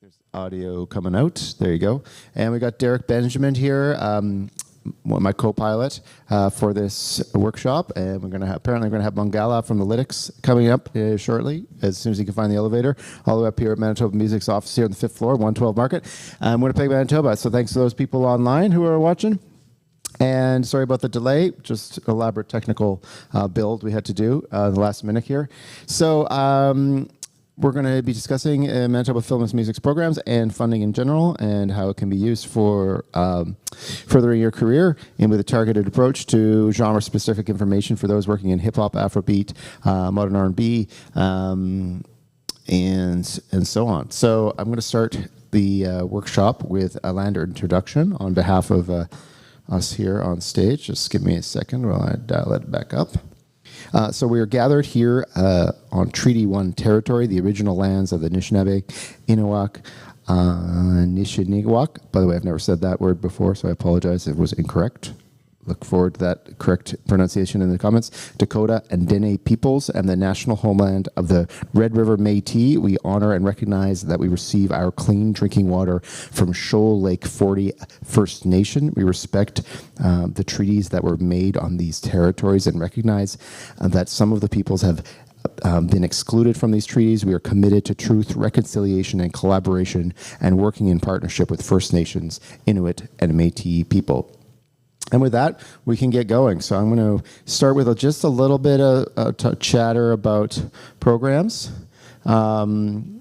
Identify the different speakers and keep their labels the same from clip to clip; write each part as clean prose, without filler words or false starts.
Speaker 1: There's audio coming out. There you go. And we got Derek Benjamin here, my co-pilot for this workshop. And we're apparently going to have Mangala from the Lytics coming up shortly, as soon as he can find the elevator, all the way up here at Manitoba Music's office here on the 5th floor, 112 Market, Winnipeg, Manitoba. So thanks to those people online who are watching. And sorry about the delay, just elaborate technical build we had to do the last minute here. So we're going to be discussing Manitoba Film and Music's programs and funding in general and how it can be used for furthering your career and with a targeted approach to genre-specific information for those working in hip-hop, Afrobeat, modern R&B, and so on. So I'm going to start the workshop with a lander introduction on behalf of us here on stage. Just give me a second while I dial it back up. So we are gathered here on Treaty 1 territory, the original lands of the Anishinaabe, Innuwak, Nishinigwak. By the way, I've never said that word before, so I apologize if it was incorrect. Look forward to that correct pronunciation in the comments. Dakota and Dene peoples and the national homeland of the Red River Métis. We honor and recognize that we receive our clean drinking water from Shoal Lake 40 First Nation. We respect the treaties that were made on these territories and recognize that some of the peoples have been excluded from these treaties. We are committed to truth, reconciliation, and collaboration and working in partnership with First Nations, Inuit, and Métis people. And with that, we can get going. So I'm going to start with just a little bit of chatter about programs. And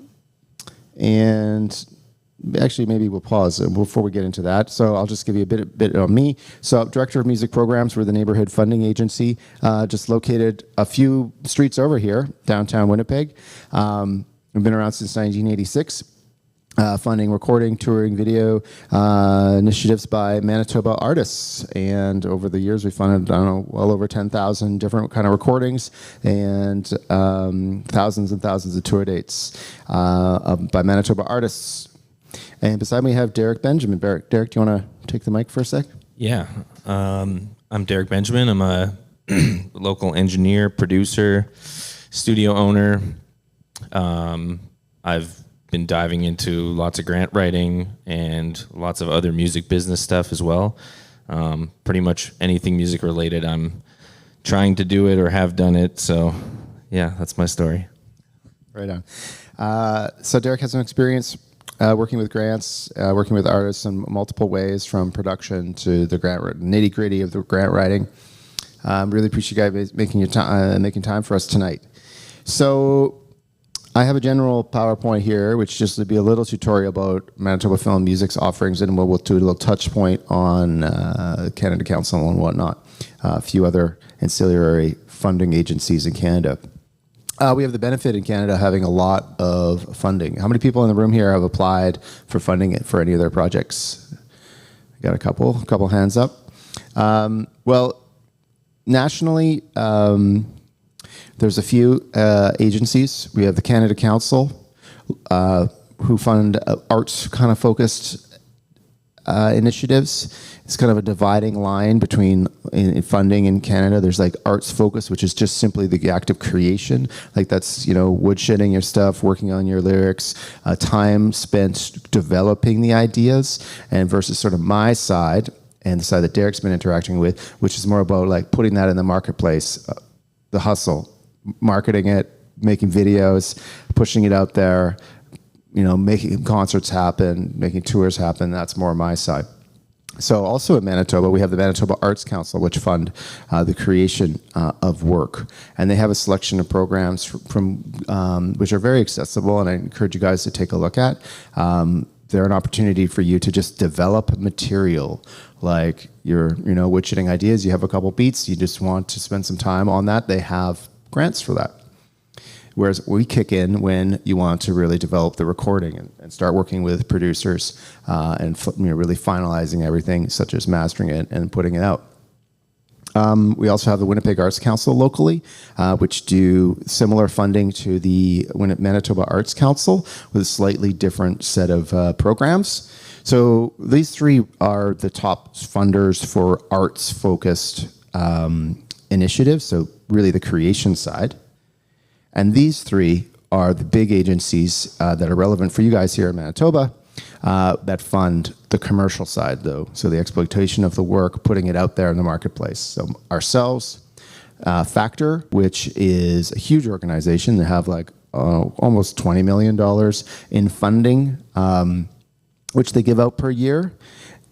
Speaker 1: actually, maybe we'll pause before we get into that. So I'll just give you a bit on me. So Director of Music Programs, we're the neighborhood funding agency, just located a few streets over here, downtown Winnipeg. We've been around since 1986. Funding recording, touring, video initiatives by Manitoba artists. And over the years, we funded, I don't know, well over 10,000 different kind of recordings and thousands and thousands of tour dates by Manitoba artists. And beside me, we have Derek Benjamin. Derek, do you want to take the mic for a sec?
Speaker 2: Yeah. I'm Derek Benjamin. I'm a local engineer, producer, studio owner. I've been diving into lots of grant writing and lots of other music business stuff as well. Pretty much anything music related, I'm trying to do it or have done it. So yeah, that's my story.
Speaker 1: Right on. So Derek has some experience working with grants, working with artists in multiple ways, from production to the nitty gritty of the grant writing. Really appreciate you guys making time for us tonight. So I have a general PowerPoint here, which just to be a little tutorial about Manitoba Film Music's offerings, and we'll do a little touch point on Canada Council and whatnot, a few other ancillary funding agencies in Canada. We have the benefit in Canada of having a lot of funding. How many people in the room here have applied for funding for any of their projects? I got a couple hands up. Well, nationally, there's a few agencies. We have the Canada Council, who fund arts kind of focused initiatives. It's kind of a dividing line between in funding in Canada. There's like arts focus, which is just simply the act of creation. Like that's, woodshedding your stuff, working on your lyrics, time spent developing the ideas, and versus sort of my side and the side that Derek's been interacting with, which is more about like putting that in the marketplace, the hustle. Marketing it, making videos, pushing it out there, making concerts happen, making tours happen. That's more my side. So also in Manitoba, we have the Manitoba Arts Council, which fund the creation of work. And they have a selection of programs from which are very accessible, and I encourage you guys to take a look at. They're an opportunity for you to just develop material, like your, woodshedding ideas. You have a couple beats, you just want to spend some time on that. They have grants for that. Whereas we kick in when you want to really develop the recording and start working with producers and really finalizing everything, such as mastering it and putting it out. We also have the Winnipeg Arts Council locally, which do similar funding to the Manitoba Arts Council with a slightly different set of programs. So these three are the top funders for arts-focused initiatives, so really the creation side. And these three are the big agencies that are relevant for you guys here in Manitoba that fund the commercial side, though. So the exploitation of the work, putting it out there in the marketplace. So ourselves, Factor, which is a huge organization. They have like almost $20 million in funding, which they give out per year.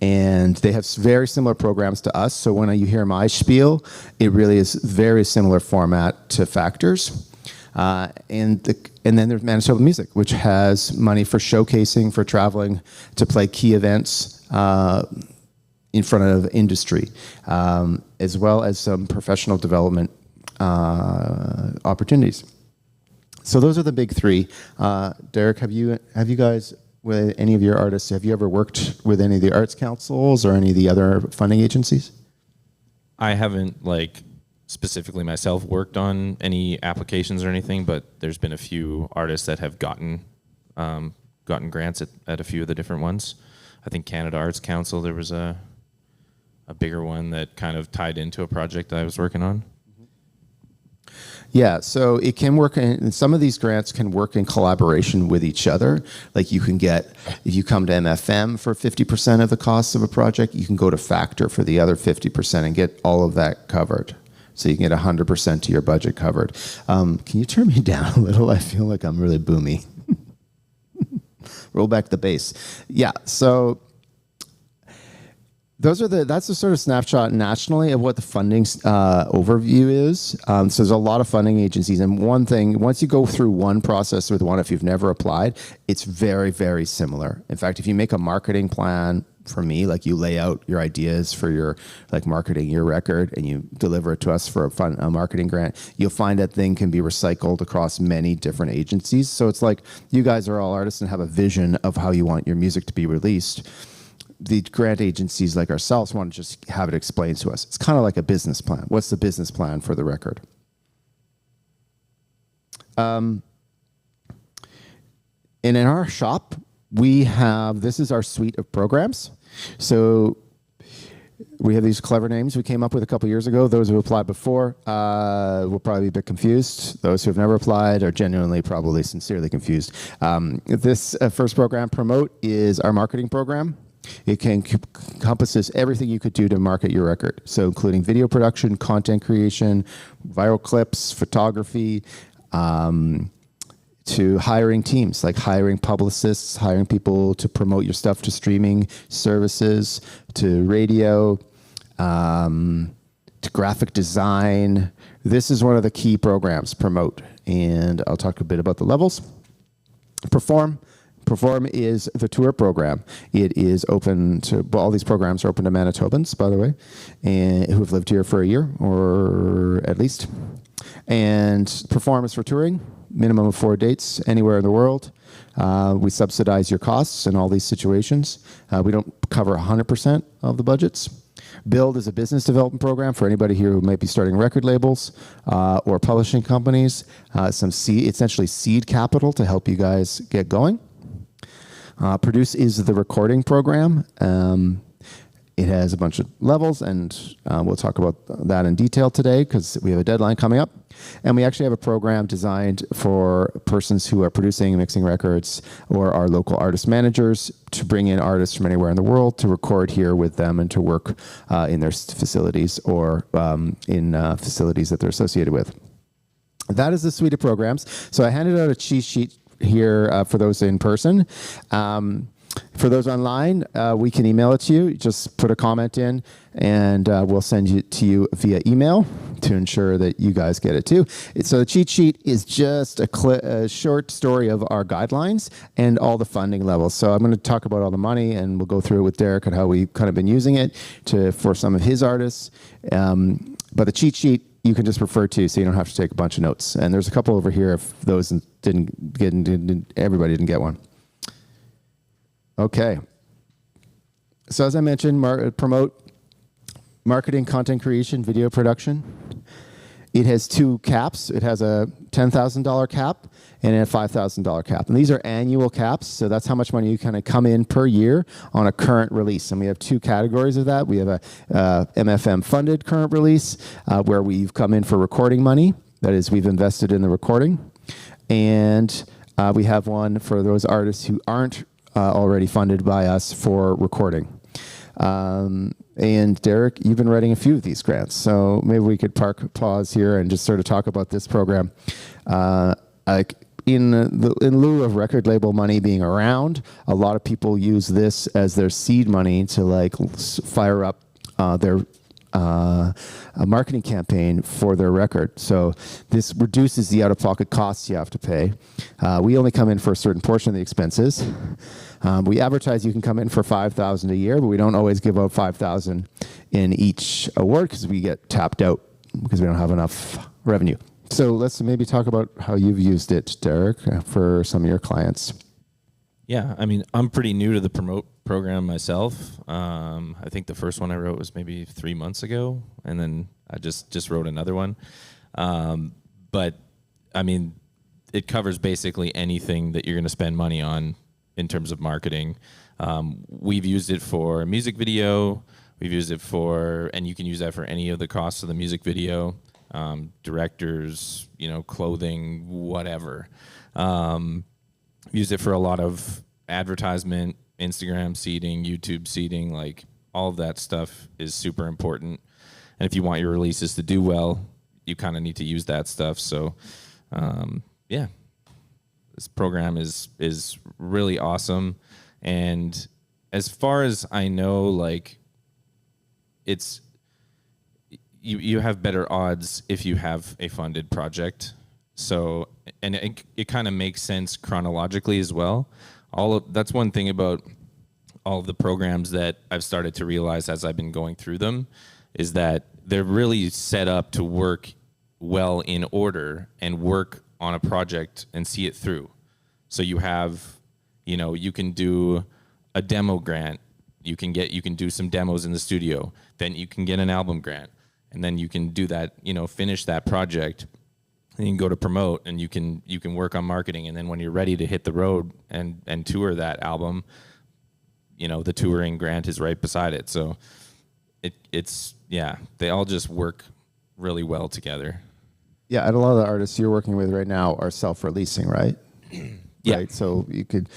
Speaker 1: And they have very similar programs to us. So when you hear my spiel, it really is very similar format to Factor's. And then there's Manitoba Music, which has money for showcasing, for traveling to play key events in front of industry, as well as some professional development opportunities. So those are the big three. Derek, have you guys, with any of your artists, have you ever worked with any of the arts councils or any of the other funding agencies?
Speaker 2: I haven't specifically myself worked on any applications or anything, but there's been a few artists that have gotten grants at a few of the different ones. I think Canada Arts Council, there was a bigger one that kind of tied into a project that I was working on.
Speaker 1: Yeah, so it can work, and some of these grants can work in collaboration with each other. Like you can get, if you come to MFM for 50% of the costs of a project, you can go to Factor for the other 50% and get all of that covered. So you can get 100% to your budget covered. Can you turn me down a little? I feel like I'm really boomy. Roll back the bass. Yeah, so that's the sort of snapshot nationally of what the funding overview is. So there's a lot of funding agencies, and one thing, once you go through one process with one, if you've never applied, it's very, very similar. In fact, if you make a marketing plan, for me, you lay out your ideas for your marketing your record, and you deliver it to us for a marketing grant, you'll find that thing can be recycled across many different agencies. So it's like you guys are all artists and have a vision of how you want your music to be released. The grant agencies like ourselves want to just have it explained to us. It's kind of like a business plan. What's the business plan for the record? And in our shop, this is our suite of programs. So we have these clever names we came up with a couple years ago. Those who applied before will probably be a bit confused. Those who have never applied are genuinely, probably sincerely confused. This first program, Promote, is our marketing program. It encompasses everything you could do to market your record. So including video production, content creation, viral clips, photography, to hiring teams, like hiring publicists, hiring people to promote your stuff to streaming services, to radio, to graphic design. This is one of the key programs, Promote, and I'll talk a bit about the levels. Perform is the tour program. It is open to, all these programs are open to Manitobans, by the way, and who have lived here for a year or at least. And Perform is for touring, minimum of 4 dates anywhere in the world. We subsidize your costs in all these situations. We don't cover 100% of the budgets. Build is a business development program for anybody here who might be starting record labels or publishing companies. Essentially seed capital to help you guys get going. Produce is the recording program. It has a bunch of levels, and we'll talk about that in detail today because we have a deadline coming up. And we actually have a program designed for persons who are producing and mixing records or our local artist managers to bring in artists from anywhere in the world to record here with them and to work in their facilities or in facilities that they're associated with. That is the suite of programs. So I handed out a cheat sheet here for those in person. For those online, we can email it to you. Just put a comment in, and we'll send it to you via email to ensure that you guys get it too. So the cheat sheet is just a short story of our guidelines and all the funding levels. So I'm going to talk about all the money, and we'll go through it with Derek and how we've kind of been using it for some of his artists. But the cheat sheet you can just refer to, so you don't have to take a bunch of notes. And there's a couple over here if those everybody didn't get one. Okay. So as I mentioned, Promote, marketing, content creation, video production. It has two caps. It has a $10,000 cap and a $5,000 cap. And these are annual caps, so that's how much money you kind of come in per year on a current release. And we have two categories of that. We have a MFM-funded current release where we've come in for recording money. That is, we've invested in the recording. And we have one for those artists who aren't already funded by us for recording. And Derek, you've been writing a few of these grants, so maybe we could pause here and just sort of talk about this program. Like in lieu of record label money being around, a lot of people use this as their seed money to like fire up their a marketing campaign for their record. So this reduces the out-of-pocket costs you have to pay. We only come in for a certain portion of the expenses. We advertise you can come in for $5,000 a year, but we don't always give out $5,000 in each award because we get tapped out because we don't have enough revenue. So let's maybe talk about how you've used it, Derek, for some of your clients.
Speaker 2: Yeah, I mean, I'm pretty new to the Promote program myself. I think the first one I wrote was maybe 3 months ago, and then I just wrote another one. But, I mean, it covers basically anything that you're going to spend money on in terms of marketing. We've used it for a music video. We've used it for, and you can use that for any of the costs of the music video, directors, clothing, whatever. Use it for a lot of advertisement, Instagram seeding, YouTube seeding, like all of that stuff is super important. And if you want your releases to do well, you kind of need to use that stuff. So, yeah, this program is really awesome. And as far as I know, like it's, you have better odds if you have a funded project. So, and it kind of makes sense chronologically as well. That's one thing about all of the programs that I've started to realize as I've been going through them is that they're really set up to work well in order and work on a project and see it through. So you have, you can do a demo grant. You can do some demos in the studio. Then you can get an album grant. And then you can do that, finish that project. And you can go to Promote, and you can work on marketing, and then when you're ready to hit the road and tour that album, the touring grant is right beside it. So it's they all just work really well together.
Speaker 1: Yeah, and a lot of the artists you're working with right now are self-releasing, right?
Speaker 2: Yeah.
Speaker 1: Right. So you can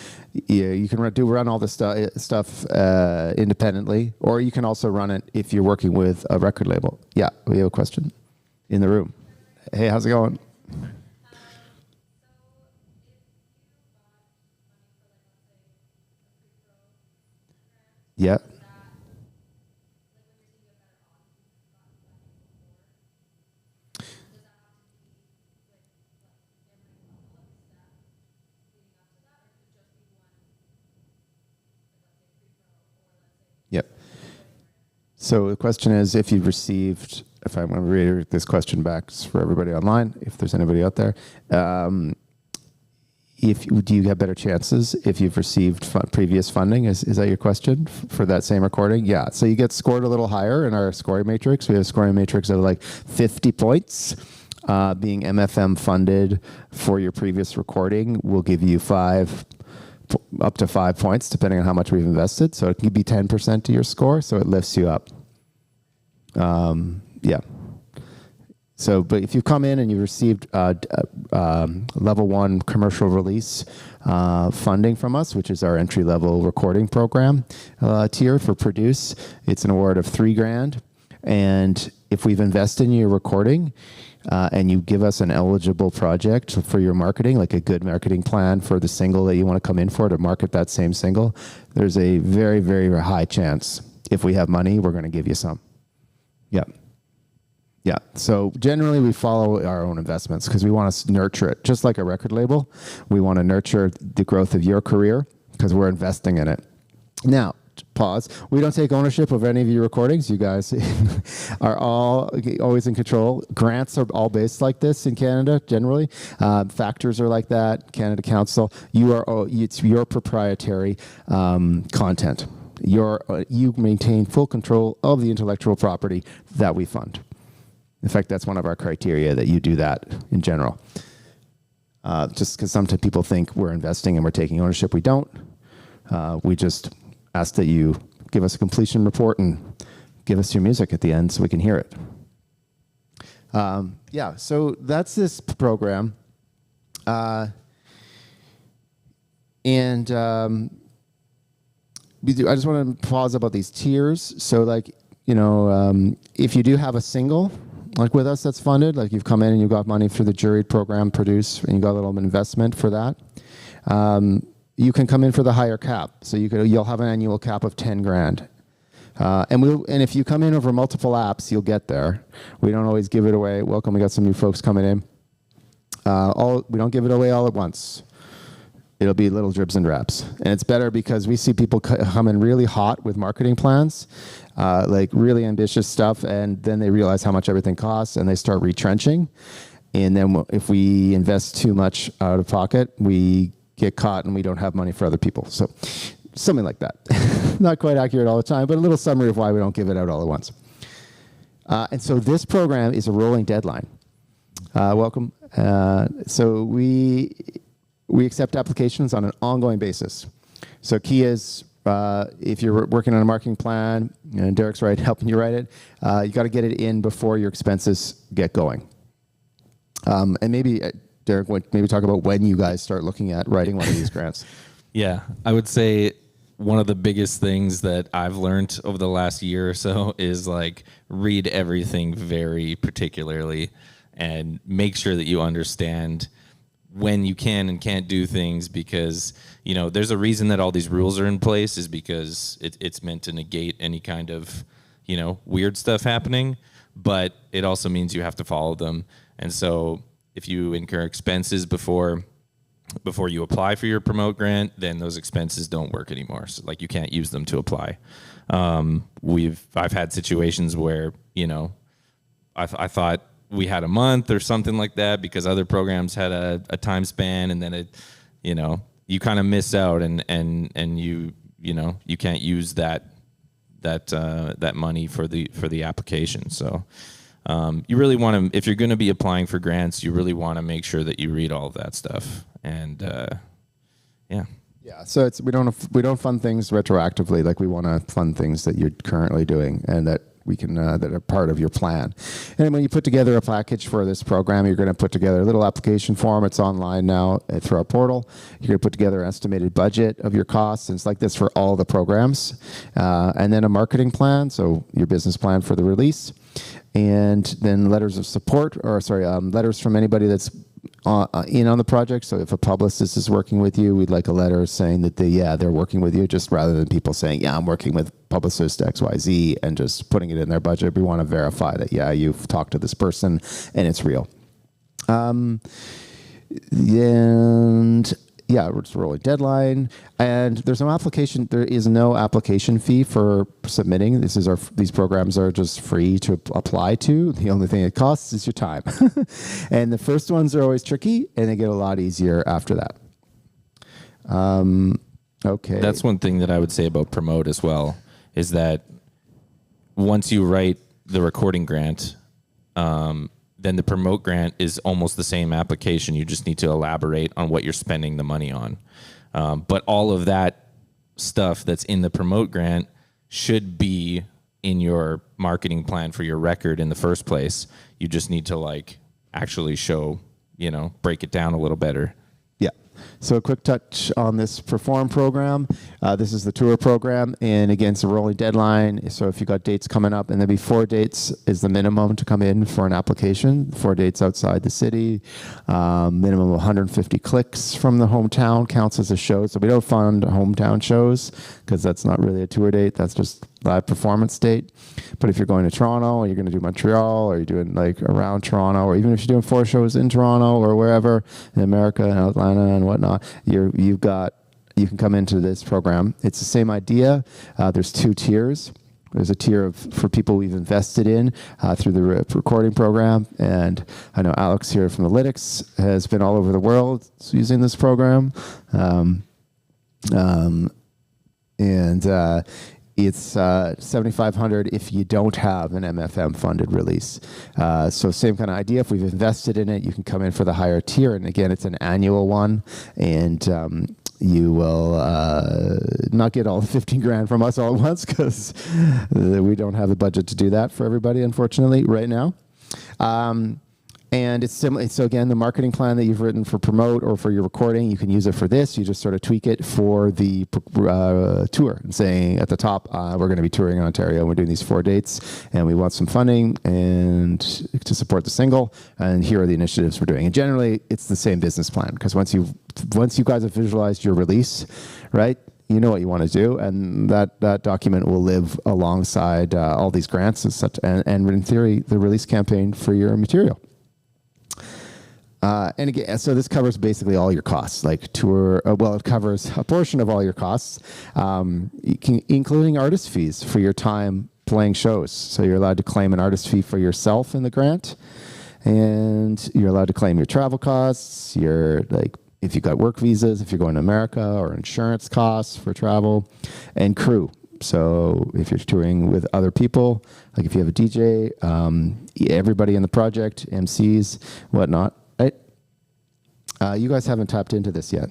Speaker 1: run all this stuff independently, or you can also run it if you're working with a record label. Yeah, we have a question in the room. Hey, how's it going? Yeah. Yep. So the question is, if you've received, if I'm going to read this question back for everybody online, if there's anybody out there, do you have better chances if you've received previous funding? Is that your question for that same recording? Yeah. So you get scored a little higher in our scoring matrix. We have a scoring matrix of like 50 points. Being MFM funded for your previous recording will give you up to 5 points, depending on how much we've invested. So it can be 10% to your score, so it lifts you up. Yeah. So, but if you come in and you received level 1 commercial release funding from us, which is our entry-level recording program tier for Produce, it's an award of $3,000. And if we've invested in your recording and you give us an eligible project for your marketing, like a good marketing plan for the single that you want to come in for to market that same single, there's a very, very high chance if we have money, we're going to give you some. Yeah. Yeah. So generally we follow our own investments because we want to nurture it. Just like a record label, we want to nurture the growth of your career because we're investing in it. Now, pause. We don't take ownership of any of your recordings. You guys are all always in control. Grants are all based like this in Canada, generally. Factors are like that. Canada Council. It's your proprietary content. You maintain full control of the intellectual property that we fund. In fact, that's one of our criteria that you do that in general. Just because sometimes people think we're investing and we're taking ownership. We don't. We just ask that you give us a completion report and give us your music at the end so we can hear it. Yeah, so that's this program. And I just want to pause about these tiers. So, like, if you do have a single, like with us, that's funded, like you've come in and you've got money through the juried program produce, and you got a little investment for that, you can come in for the higher cap. So you'll have an annual cap of 10 grand. And if you come in over multiple apps, you'll get there. We don't always give it away. Welcome, we got some new folks coming in. We don't give it away all at once. It'll be little dribs and drabs. And it's better because we see people come in really hot with marketing plans, like really ambitious stuff, and then they realize how much everything costs, and they start retrenching. And then if we invest too much out of pocket, we get caught and we don't have money for other people. So something like that. Not quite accurate all the time, but a little summary of why we don't give it out all at once. And so this program is a rolling deadline. Welcome. So we accept applications on an ongoing basis. So key is, if you're working on a marketing plan, and Derek's right, helping you write it, you got to get it in before your expenses get going. And maybe, Derek, maybe talk about when you guys start looking at writing one of these grants.
Speaker 2: Yeah, I would say one of the biggest things that I've learned over the last year or so is like read everything very particularly and make sure that you understand when you can and can't do things, because there's a reason that all these rules are in place, is because it's meant to negate any kind of weird stuff happening, but it also means you have to follow them. And so if you incur expenses before you apply for your promote grant, then those expenses don't work anymore. So like you can't use them to apply. I've had situations where I thought we had a month or something like that because other programs had a time span, and then you kind of miss out, and you can't use that money for the application. So you really want to, if you're going to be applying for grants, you really want to make sure that you read all of that stuff. And yeah.
Speaker 1: So we don't fund things retroactively. Like, we want to fund things that you're currently doing and that we can that are part of your plan. And when you put together a package for this program, you're going to put together a little application form. It's online now through our portal. You're going to put together an estimated budget of your costs. And it's like this for all the programs. And then a marketing plan, so your business plan for the release. And then letters of support, letters from anybody that's in on the project. So if a publicist is working with you, we'd like a letter saying that they're working with you, just rather than people saying, I'm working with publicist XYZ and just putting it in their budget. We want to verify that, you've talked to this person and it's real. It's a rolling deadline, and there's no application. There is no application fee for submitting. These programs are just free to apply to. The only thing it costs is your time. And the first ones are always tricky, and they get a lot easier after that. Okay.
Speaker 2: That's one thing that I would say about promote as well, is that once you write the recording grant, then the promote grant is almost the same application. You just need to elaborate on what you're spending the money on. But all of that stuff that's in the promote grant should be in your marketing plan for your record in the first place. You just need to actually show, break it down a little better.
Speaker 1: Yeah. So a quick touch on this Perform program. This is the tour program, and again, it's a rolling deadline. So if you've got dates coming up, and then 4 dates is the minimum to come in for an application, 4 dates outside the city, minimum of 150 clicks from the hometown counts as a show. So we don't fund hometown shows because that's not really a tour date. That's just live performance date. But if you're going to Toronto, or you're going to do Montreal, or you're doing around Toronto, or even if you're doing 4 shows in Toronto or wherever in America and Atlanta and whatnot, you can come into this program. It's the same idea. There's 2 tiers. There's a tier for people we've invested in through the recording program. And I know Alex here from the Lytics has been all over the world using this program. It's $7,500 if you don't have an MFM funded release. So same kind of idea. If we've invested in it, you can come in for the higher tier. And again, it's an annual one. And you will not get all the 15 grand from us all at once, because we don't have the budget to do that for everybody, unfortunately, right now. And it's similar. So again, the marketing plan that you've written for promote or for your recording, you can use it for this. You just sort of tweak it for the tour and saying at the top, we're going to be touring in Ontario. We're doing these 4 dates and we want some funding and to support the single. And here are the initiatives we're doing. And generally it's the same business plan, because once you guys have visualized your release, right, you know what you want to do, and that document will live alongside all these grants and such, and in theory, the release campaign for your material. And again, so this covers basically all your costs, like tour. Well, it covers a portion of all your costs, including artist fees for your time playing shows. So you're allowed to claim an artist fee for yourself in the grant, and you're allowed to claim your travel costs. Your if you've got work visas, if you're going to America, or insurance costs for travel, and crew. So if you're touring with other people, like if you have a DJ, everybody in the project, MCs, whatnot. Right? You guys haven't tapped into this yet.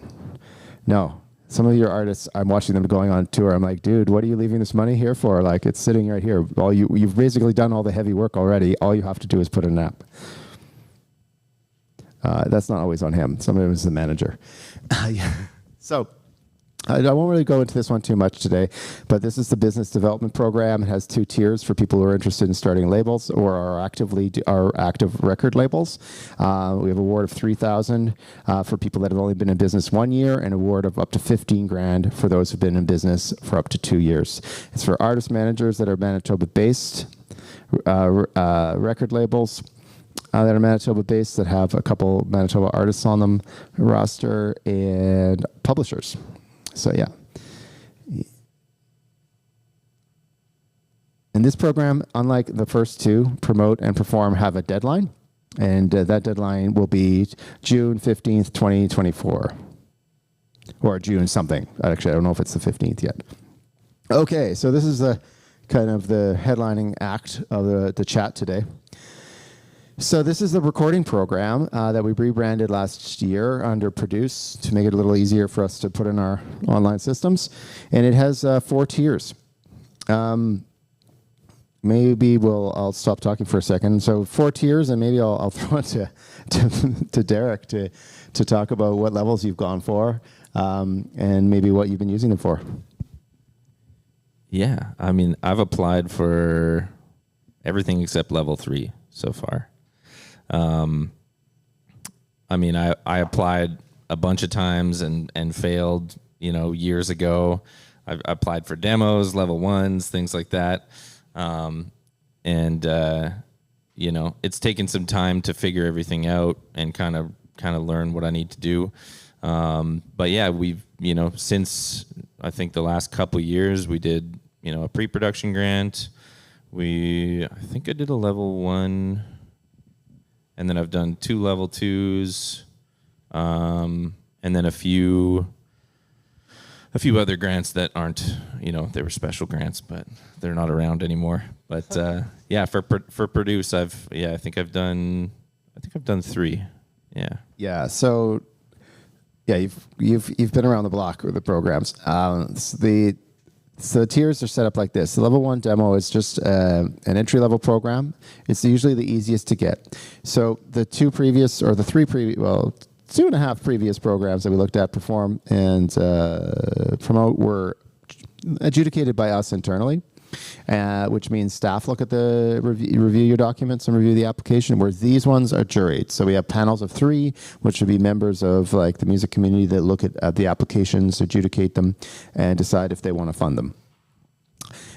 Speaker 1: No. Some of your artists, I'm watching them going on tour. I'm like, dude, what are you leaving this money here for? Like, it's sitting right here. You've basically done all the heavy work already. All you have to do is put in an app. That's not always on him. Some of it is the manager. So I won't really go into this one too much today, but this is the business development program. It has 2 tiers for people who are interested in starting labels or are active record labels. We have a award of $3,000 for people that have only been in business 1 year, and a award of up to $15,000 for those who've been in business for up to 2 years. It's for artist managers that are Manitoba-based, record labels that are Manitoba-based that have a couple Manitoba artists on them roster, and publishers. So yeah. And this program, unlike the first 2, Promote and Perform, have a deadline. And that deadline will be June 15th, 2024. Or June something. Actually, I don't know if it's the 15th yet. Okay, so this is the kind of the headlining act of the chat today. So this is the recording program that we rebranded last year under Produce to make it a little easier for us to put in our online systems. And it has 4 tiers. Maybe I'll stop talking for a second. So 4 tiers, and maybe I'll throw it to Derek to talk about what levels you've gone for, and maybe what you've been using them for.
Speaker 2: Yeah, I mean, I've applied for everything except level 3 so far. I mean, I applied a bunch of times and failed, years ago. I applied for demos, level 1s, things like that. It's taken some time to figure everything out and kind of learn what I need to do. But yeah, we've, since I think the last couple years, we did, a pre-production grant. I think I did a level 1. And then I've done 2 level 2s, and then a few other grants that aren't, they were special grants, but they're not around anymore. But yeah, for Produce, I think I've done 3. Yeah.
Speaker 1: Yeah. So yeah, you've been around the block with the programs. So the tiers are set up like this. The level 1 demo is just an entry-level program. It's usually the easiest to get. So the 2 2.5 previous programs that we looked at, Perform and Promote, were adjudicated by us internally, which means staff look at review your documents and review the application, whereas these ones are juried. So we have panels of 3, which would be members of the music community that look at the applications, adjudicate them, and decide if they want to fund them.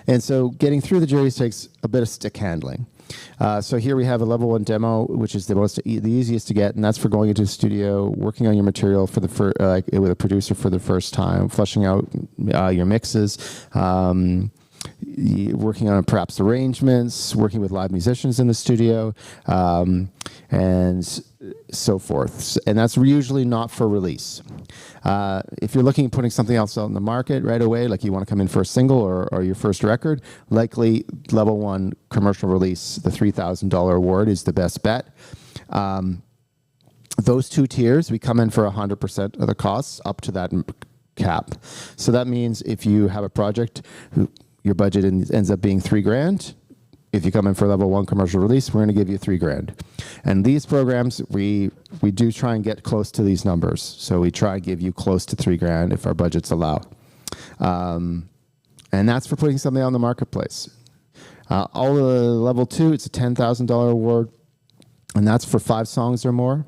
Speaker 1: And so getting through the juries takes a bit of stick handling. So here we have a level 1 demo, which is the easiest to get, and that's for going into the studio, working on your material for with a producer for the first time, fleshing out your mixes, working on perhaps arrangements, working with live musicians in the studio, and so forth. And that's usually not for release. If you're looking at putting something else out in the market right away, like you want to come in for a single or your first record, likely level 1 commercial release, the $3,000 award is the best bet. Those 2 tiers, we come in for 100% of the costs up to that cap. So that means if you have a project, your budget ends up being $3,000, if you come in for level 1 commercial release, we're going to give you $3,000. And these programs, we do try and get close to these numbers. So we try and give you close to $3,000 if our budgets allow. And that's for putting something on the marketplace. All the level 2, it's a $10,000 award, and that's for 5 songs or more.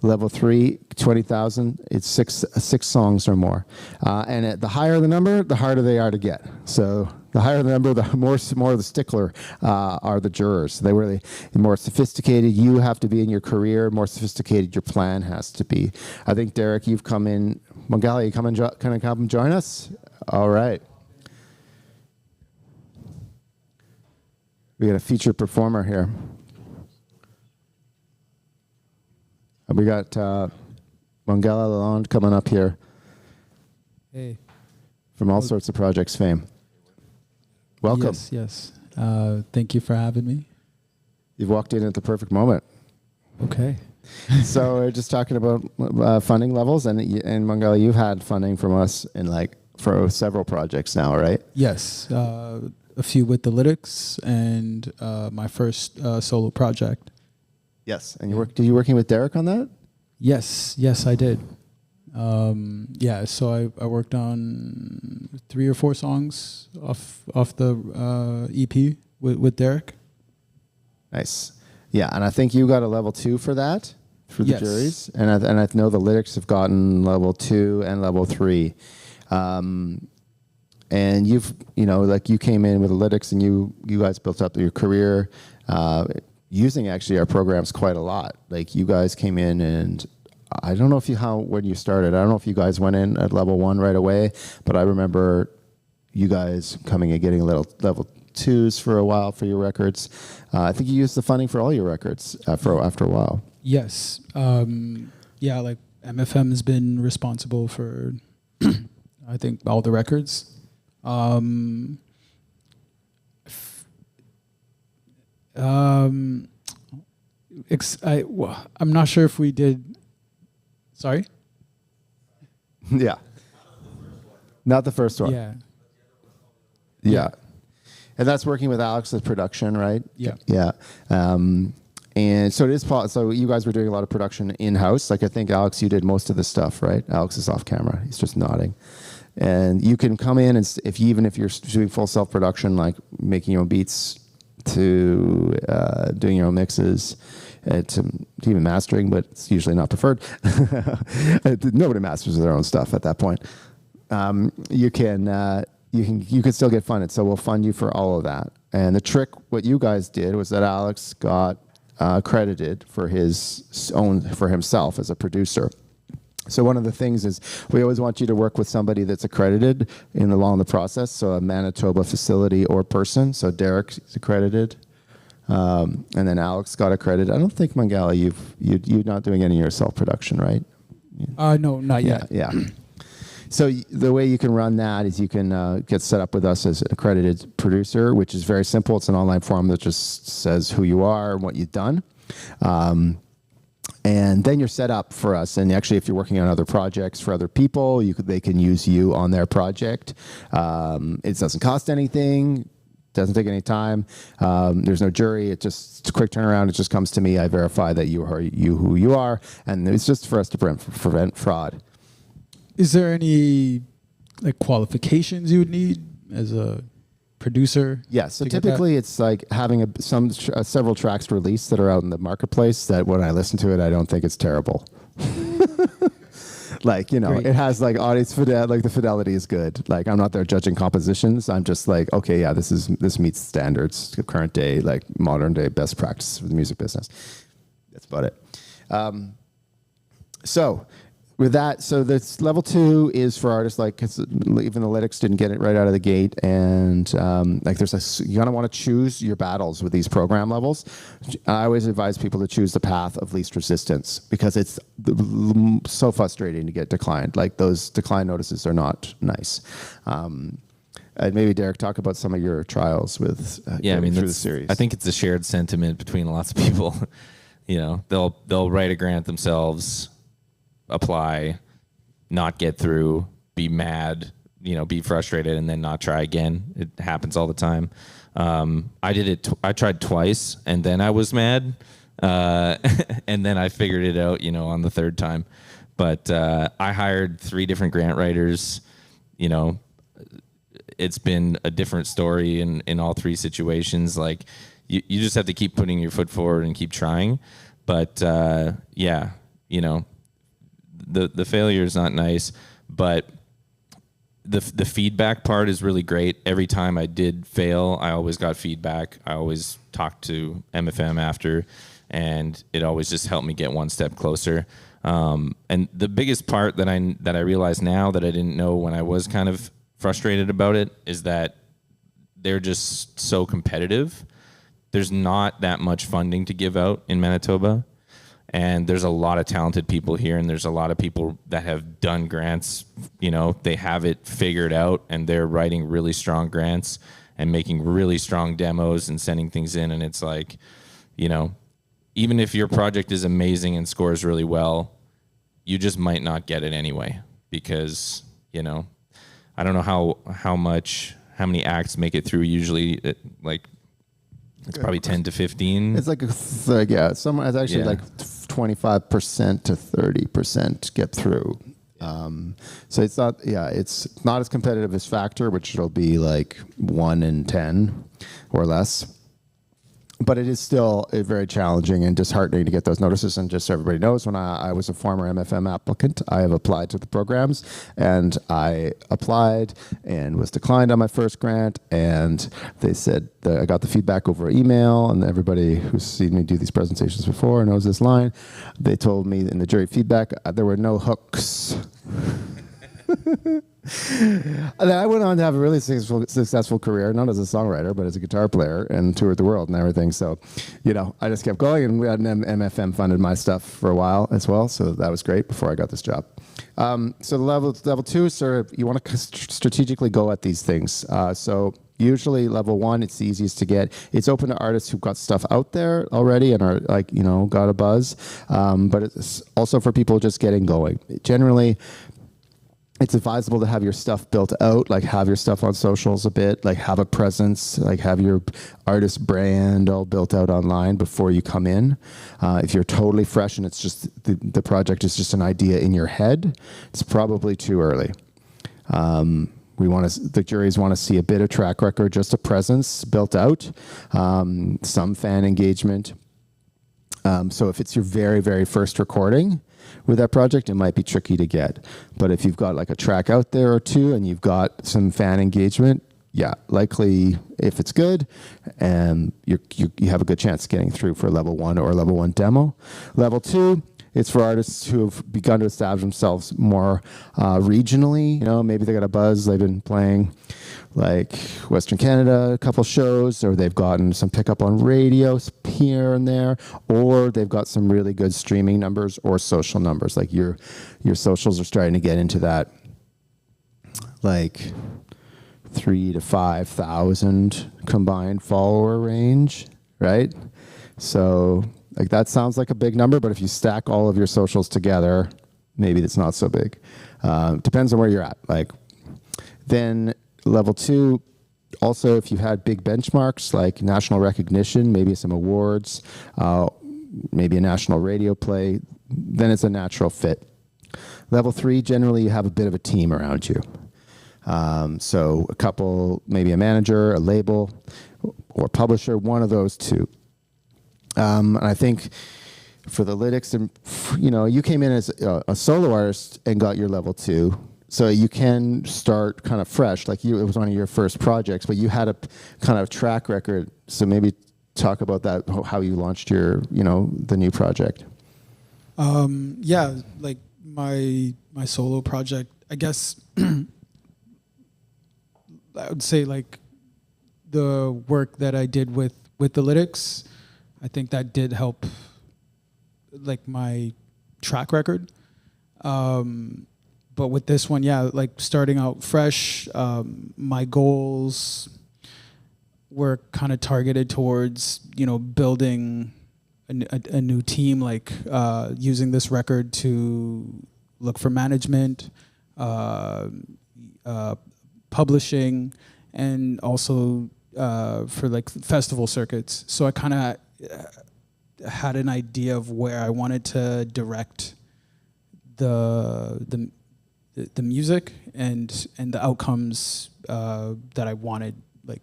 Speaker 1: Level 3, 20,000. It's six songs or more. And the higher the number, the harder they are to get. So the higher the number, the more the stickler are the jurors. They really more sophisticated. You have to be in your career. More sophisticated your plan has to be. I think Derek, you've come in. Mangali, you come and join us. All right. We got a featured performer here. We got Mangala Lalonde coming up here.
Speaker 3: Hey.
Speaker 1: From all sorts of projects fame. Welcome.
Speaker 3: Yes. Thank you for having me.
Speaker 1: You've walked in at the perfect moment.
Speaker 3: Okay.
Speaker 1: So we're just talking about funding levels, and Mangala, you've had funding from us for several projects now, right?
Speaker 3: Yes. A few with the lyrics and my first solo project.
Speaker 1: Yes. And did you working with Derek on that?
Speaker 3: Yes, I did. So I worked on 3 or 4 songs off the EP with Derek.
Speaker 1: Nice. Yeah, and I think you got a level 2 for that, for the
Speaker 3: Yes.
Speaker 1: juries. And I know the lyrics have gotten level 2 and level 3. And you came in with the lyrics, and you guys built up your career using actually our programs quite a lot. Like, you guys came in, and I don't know when you started. I don't know if you guys went in at level 1 right away, but I remember you guys coming and getting little level 2s for a while for your records. I think you used the funding for all your records after a while.
Speaker 3: Yes. Like MFM has been responsible for I think all the records. I'm not sure if we did. Sorry?
Speaker 1: Yeah. Not the first one.
Speaker 3: Yeah.
Speaker 1: Yeah. And that's working with Alex's production, right?
Speaker 3: Yeah.
Speaker 1: Yeah. And so it is. So you guys were doing a lot of production in-house. Like, I think, Alex, you did most of the stuff, right? Alex is off camera. He's just nodding. And you can come in, and even if you're doing full self-production, like making your own beats to doing your own mixes, to even mastering, but it's usually not preferred. Nobody masters their own stuff at that point. You can still get funded. So we'll fund you for all of that. And the trick, what you guys did, was that Alex got credited for himself as a producer. So one of the things is we always want you to work with somebody that's accredited along the process. So a Manitoba facility or person. So Derek is accredited, and then Alex got accredited. I don't think, Mangala, you're not doing any of your self-production, right?
Speaker 3: No, not yet.
Speaker 1: Yeah. So the way you can run that is you can get set up with us as an accredited producer, which is very simple. It's an online form that just says who you are and what you've done. And then you're set up for us. And actually, if you're working on other projects for other people, they can use you on their project. It doesn't cost anything. Doesn't take any time. There's no jury. It's a quick turnaround. It just comes to me. I verify that you are who you are. And it's just for us to prevent fraud.
Speaker 3: Is there any qualifications you would need as a producer?
Speaker 1: Yeah, so typically it's like having several tracks released that are out in the marketplace that when I listen to it, I don't think it's terrible. Great. It has audience fidelity, the fidelity is good. I'm not there judging compositions. I'm just okay, yeah, this meets standards, current day, modern day best practice for the music business. That's about it. So with that, so this level 2 is for artists because even the lyrics didn't get it right out of the gate, and you kind of want to choose your battles with these program levels. I always advise people to choose the path of least resistance because it's so frustrating to get declined. Those decline notices are not nice. Maybe Derek, talk about some of your trials with through the series.
Speaker 2: I think it's a shared sentiment between lots of people. They'll write a grant themselves, apply, not get through, be mad, be frustrated, and then not try again. It happens all the time. I did it. I tried twice, and then I was mad, and then I figured it out, on the third time. But I hired 3 different grant writers. It's been a different story in all 3 situations. Like you just have to keep putting your foot forward and keep trying. But the failure is not nice, but the feedback part is really great. Every time I did fail, I always got feedback. I always talked to MFM after, and it always just helped me get one step closer. And the biggest part that I realize now that I didn't know when I was kind of frustrated about it is that they're just so competitive. There's not that much funding to give out in Manitoba. And there's a lot of talented people here, and there's a lot of people that have done grants. They have it figured out, and they're writing really strong grants and making really strong demos and sending things in. And it's like, even if your project is amazing and scores really well, you just might not get it anyway because, I don't know how many acts make it through. Usually, it's probably 10 to 15.
Speaker 1: It's it's actually like 25% to 30% get through. So it's not as competitive as Factor, which it'll be like 1 in 10 or less. But it is still very challenging and disheartening to get those notices. And just so everybody knows, when I was a former MFM applicant, I have applied to the programs, and I applied and was declined on my first grant. And they said that I got the feedback over email, and everybody who's seen me do these presentations before knows this line. They told me in the jury feedback there were no hooks. And I went on to have a really successful career, not as a songwriter, but as a guitar player, and toured the world and everything. So, I just kept going, and we had an MFM funded my stuff for a while as well. So that was great before I got this job. So level 2, sort of, you want to strategically go at these things. So usually level 1, it's the easiest to get. It's open to artists who've got stuff out there already and are got a buzz. But it's also for people just getting going. Generally, it's advisable to have your stuff built out, like have your stuff on socials a bit, like have a presence, like have your artist brand all built out online before you come in. If you're totally fresh and it's just the project is just an idea in your head, it's probably too early. The juries want to see a bit of track record, just a presence built out, some fan engagement. So if it's your very, very first recording with that project, it might be tricky to get. But if you've got like a track out there or 2 and you've got some fan engagement, likely if it's good, and you have a good chance of getting through for level 1 or level 1 demo. Level 2, it's for artists who have begun to establish themselves more regionally. Maybe they got a buzz. They've been playing like Western Canada, a couple shows, or they've gotten some pickup on radio here and there, or they've got some really good streaming numbers or social numbers. Like your socials are starting to get into that like 3,000 to 5,000 combined follower range, right? So like that sounds like a big number, but if you stack all of your socials together, maybe it's not so big. Depends on where you're at. Then level 2, also if you've had big benchmarks like national recognition, maybe some awards, maybe a national radio play, then it's a natural fit. Level 3, generally you have a bit of a team around you. So a couple, maybe a manager, a label, or publisher, one of those 2. And I think for the lyrics, and you came in as a solo artist and got your level 2, so you can start kind of fresh. Like it was one of your first projects, but you had a kind of track record. So maybe talk about that, how you launched your, the new project.
Speaker 3: Like my solo project, I guess. I would say like the work that I did with the lyrics, I think that did help like my track record. But with this one, like starting out fresh, my goals were kind of targeted towards, building a new team, like using this record to look for management, publishing, and also for like festival circuits. So I kind of had an idea of where I wanted to direct the music and the outcomes that I wanted, like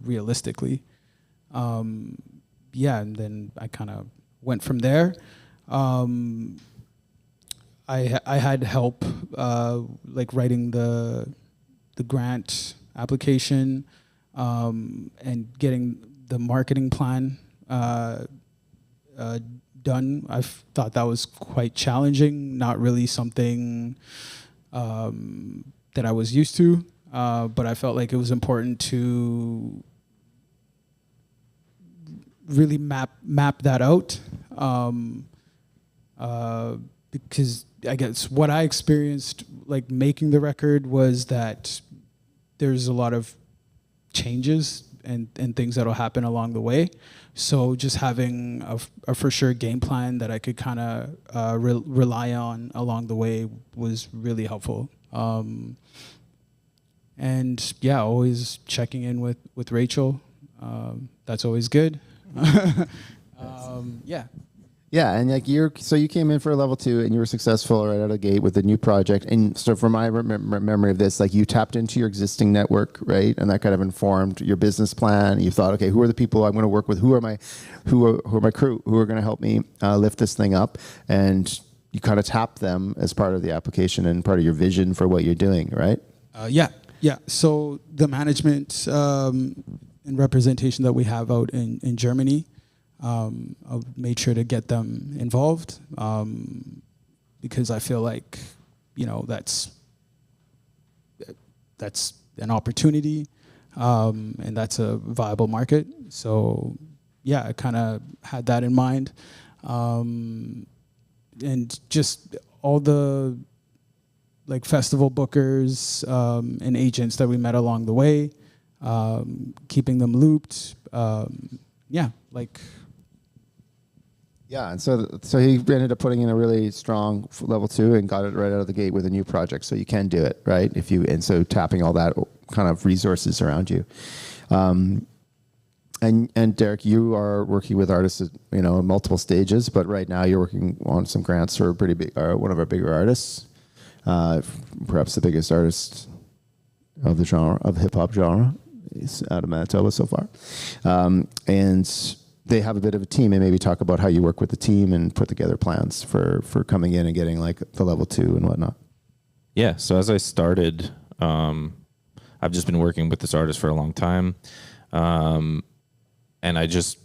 Speaker 3: realistically. Yeah, and then I kind of went from there. I had help like writing the grant application and getting the marketing plan done. I thought that was quite challenging, not really something that I was used to, but I felt like it was important to really map that out, because I guess what I experienced like making the record was that there's a lot of changes and things that'll happen along the way. So just having a for sure game plan that I could kind of rely on along the way was really helpful. And yeah, always checking in with Rachel. That's always good. Yeah.
Speaker 1: Yeah, and like you came in for a level 2 and you were successful right out of the gate with a new project. And so from my memory of this, like you tapped into your existing network, right? And that kind of informed your business plan. You thought, okay, who are the people I'm going to work with? Who are my crew? Who are going to help me lift this thing up? And you kind of tapped them as part of the application and part of your vision for what you're doing, right?
Speaker 3: Yeah. So the management and representation that we have out in Germany, I've made sure to get them involved because I feel like, that's an opportunity and that's a viable market. So yeah, I kind of had that in mind, and just all the like festival bookers and agents that we met along the way, keeping them looped.
Speaker 1: Yeah, and so he ended up putting in a really strong level 2 and got it right out of the gate with a new project. So you can do it, right? So tapping all that kind of resources around you. And Derek, you are working with artists, in multiple stages, but right now you're working on some grants for a pretty big, one of our bigger artists, perhaps the biggest artist of the genre, of hip hop genre, is out of Manitoba so far, and they have a bit of a team, and maybe talk about how you work with the team and put together plans for coming in and getting like the level 2 and whatnot.
Speaker 2: Yeah. So as I started, I've just been working with this artist for a long time. And I just,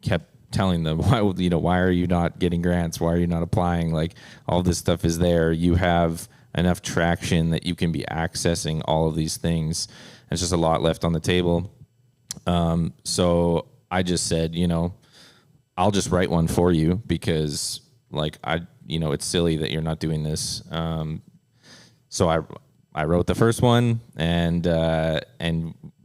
Speaker 2: kept telling them, why are you not getting grants? Why are you not applying? Like all this stuff is there. You have enough traction that you can be accessing all of these things. It's just a lot left on the table. So I just said, I'll just write one for you because it's silly that you're not doing this. So I wrote the first one and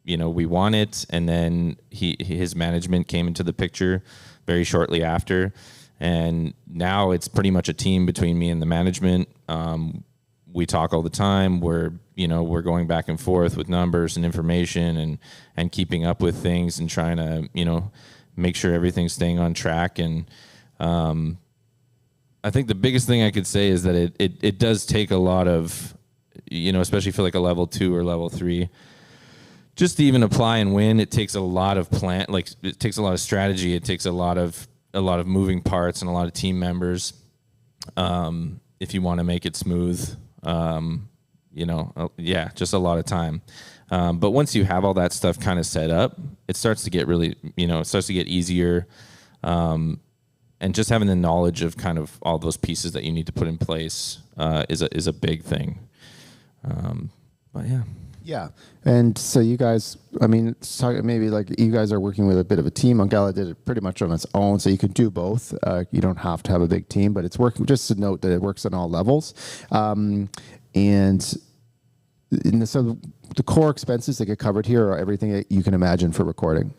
Speaker 2: we won it. And then his management came into the picture very shortly after. And now it's pretty much a team between me and the management. We talk all the time. We're going back and forth with numbers and information and keeping up with things and trying to, make sure everything's staying on track. And I think the biggest thing I could say is that it does take a lot of, especially for like a level 2 or level 3, just to even apply and win. It takes a lot of it takes a lot of strategy. It takes a lot of moving parts and a lot of team members. If you want to make it smooth, just a lot of time. But once you have all that stuff kind of set up, it starts to get really, it starts to get easier. And just having the knowledge of kind of all those pieces that you need to put in place is a big thing. But yeah.
Speaker 1: Yeah, and so you guys, maybe like you guys are working with a bit of a team. Ongala did it pretty much on its own, so you can do both. You don't have to have a big team, but it's working. Just to note that it works on all levels. So the core expenses that get covered here are everything that you can imagine for recording.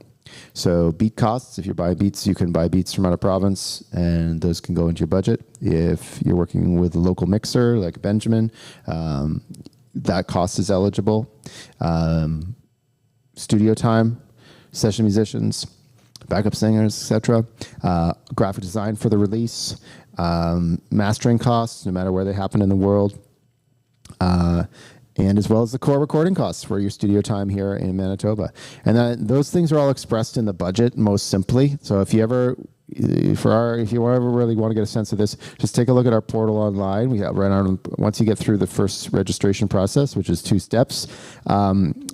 Speaker 1: So beat costs, if you're buying beats, you can buy beats from out of province, and those can go into your budget. If you're working with a local mixer like Benjamin, that cost is eligible. studio time, session musicians, backup singers, etc. Graphic design for the release, mastering costs, no matter where they happen in the world, and as well as the core recording costs for your studio time here in Manitoba. And those things are all expressed in the budget most simply. So if you ever really want to get a sense of this, just take a look at our portal online. We have once you get through the first registration process, which is 2 steps,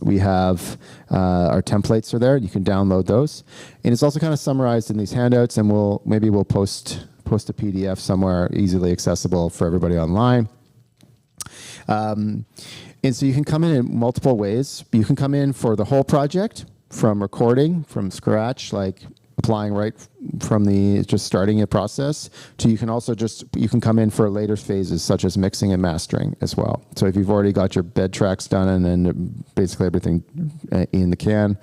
Speaker 1: we have our templates are there. You can download those, and it's also kind of summarized in these handouts. And we'll post a PDF somewhere easily accessible for everybody online. And so you can come in multiple ways. You can come in for the whole project, from recording from scratch, like applying right from just starting a process, to you can come in for later phases such as mixing and mastering as well. So if you've already got your bed tracks done and then basically everything in the can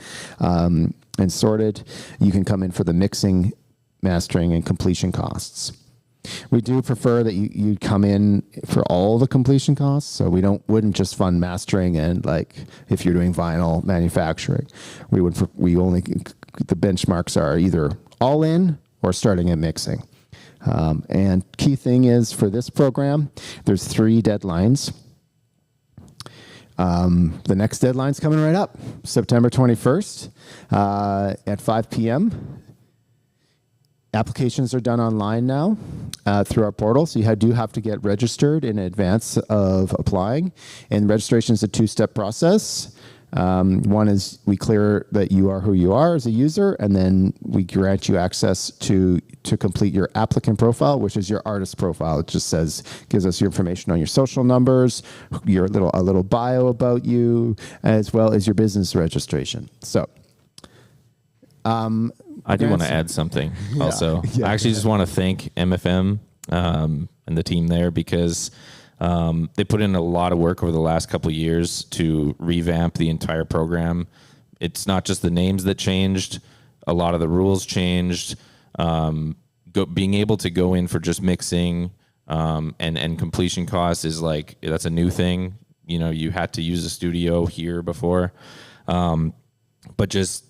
Speaker 1: and sorted, you can come in for the mixing, mastering, and completion costs. We do prefer that you come in for all the completion costs, so wouldn't just fund mastering and, like, if you're doing vinyl manufacturing, the benchmarks are either all in or starting at mixing. And key thing is, for this program, there's 3 deadlines. The next deadline's coming right up, September 21st at 5 p.m. Applications are done online now through our portal, so you do have to get registered in advance of applying. And registration is a 2-step process. One is we clear that you are who you are as a user, and then we grant you access to complete your applicant profile, which is your artist profile. It just gives us your information on your social numbers, a little bio about you, as well as your business registration. So.
Speaker 2: I do want to add something also.
Speaker 1: Yeah.
Speaker 2: I actually just want to thank MFM and the team there, because they put in a lot of work over the last couple of years to revamp the entire program. It's not just the names that changed. A lot of the rules changed. Being able to go in for just mixing and completion costs that's a new thing. You had to use a studio here before. But just